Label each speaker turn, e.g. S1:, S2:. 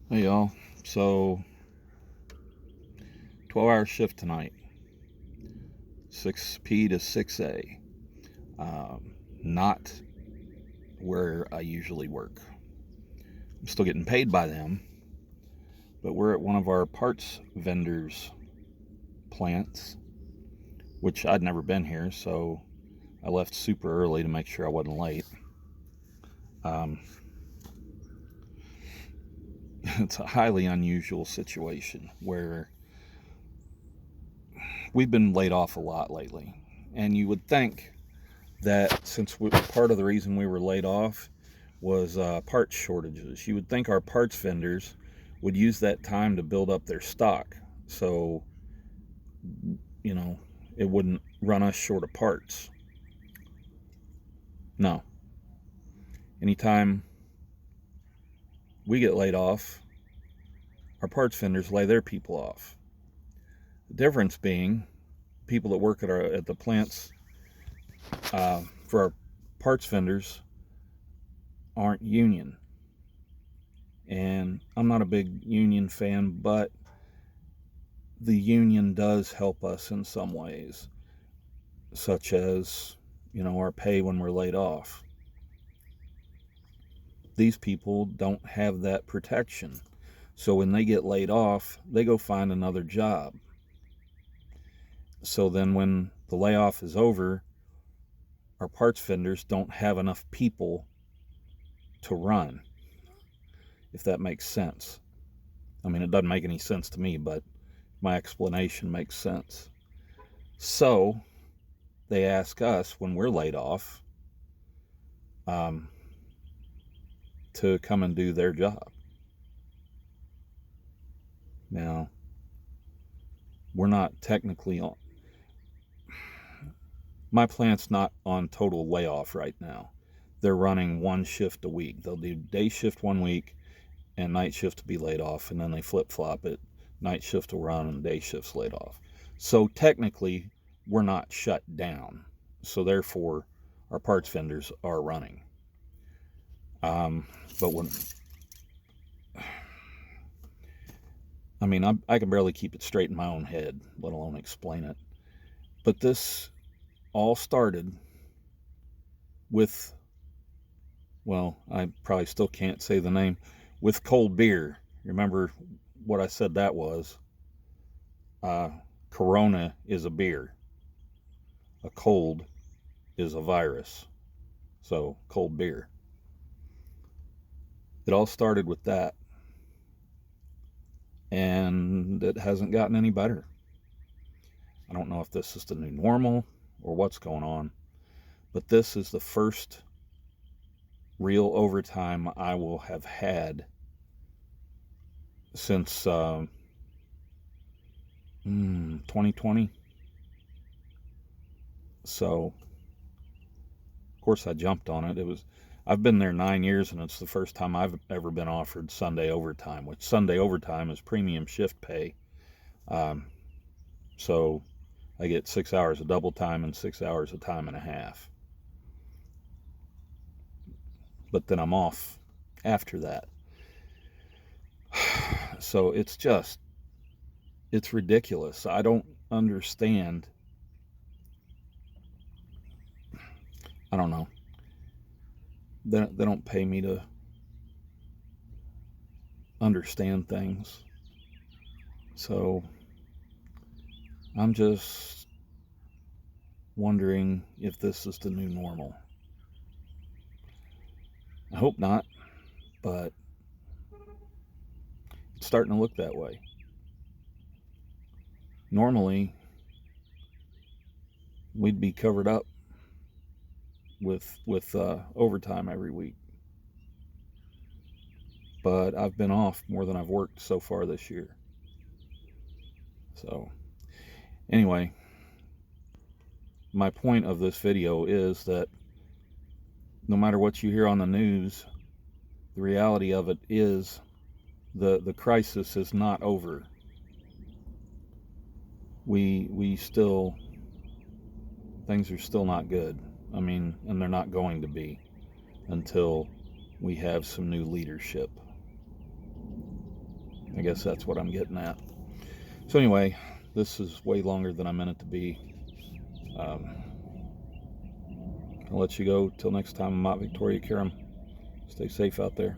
S1: Hey y'all. So 12-hour shift tonight, 6p to 6a. Not where I usually work. I'm still getting paid by them, but we're at one of our parts vendors' plants, which I'd never been here, so I left super early to make sure I wasn't late. Um, it's a highly unusual situation where we've been laid off a lot lately, and you would think that since part of the reason we were laid off was parts shortages, you would think our parts vendors would use that time to build up their stock, so you know it wouldn't run us short of parts. No, anytime we get laid off, our parts vendors lay their people off. The difference being, people that work at the plants for our parts vendors aren't union, and I'm not a big union fan, but the union does help us in some ways, such as, our pay when we're laid off. These people don't have that protection. So when they get laid off, they go find another job. So then when the layoff is over, our parts vendors don't have enough people to run, if that makes sense. I mean, it doesn't make any sense to me, but my explanation makes sense. So they ask us when we're laid off um, to come and do their job. Now, we're not technically on. My plant's not on total layoff right now. They're running one shift a week. They'll do day shift one week and night shift to be laid off, and then they flip flop it. Night shift will run and day shift's laid off. So technically, we're not shut down. So therefore, our parts vendors are running. But when I can barely keep it straight in my own head, let alone explain it. But this all started with, well, I probably still can't say the name, with cold beer. Remember what I said that was? Uh, Corona is a beer. A cold is a virus. So, cold beer. It all started with that. And it hasn't gotten any better. I don't know if this is the new normal or what's going on, but this is the first real overtime I will have had since 2020. So, of course, I jumped on it. I've been there 9 years, and it's the first time I've ever been offered Sunday overtime, which Sunday overtime is premium shift pay. Um, so I get 6 hours of double time and 6 hours of time and a half. But then I'm off after that. So it's ridiculous. I don't understand. I don't know. They don't pay me to understand things. So I'm just wondering if this is the new normal. I hope not, but it's starting to look that way. Normally, we'd be covered up with overtime every week, but I've been off more than I've worked so far this year. So anyway, my point of this video is that no matter what you hear on the news, the reality of it is the crisis is not over. We still, things are still not good. And they're not going to be until we have some new leadership. I guess that's what I'm getting at. So anyway, this is way longer than I meant it to be. I'll let you go. Till next time, I'm out Victoria Karam. Stay safe out there.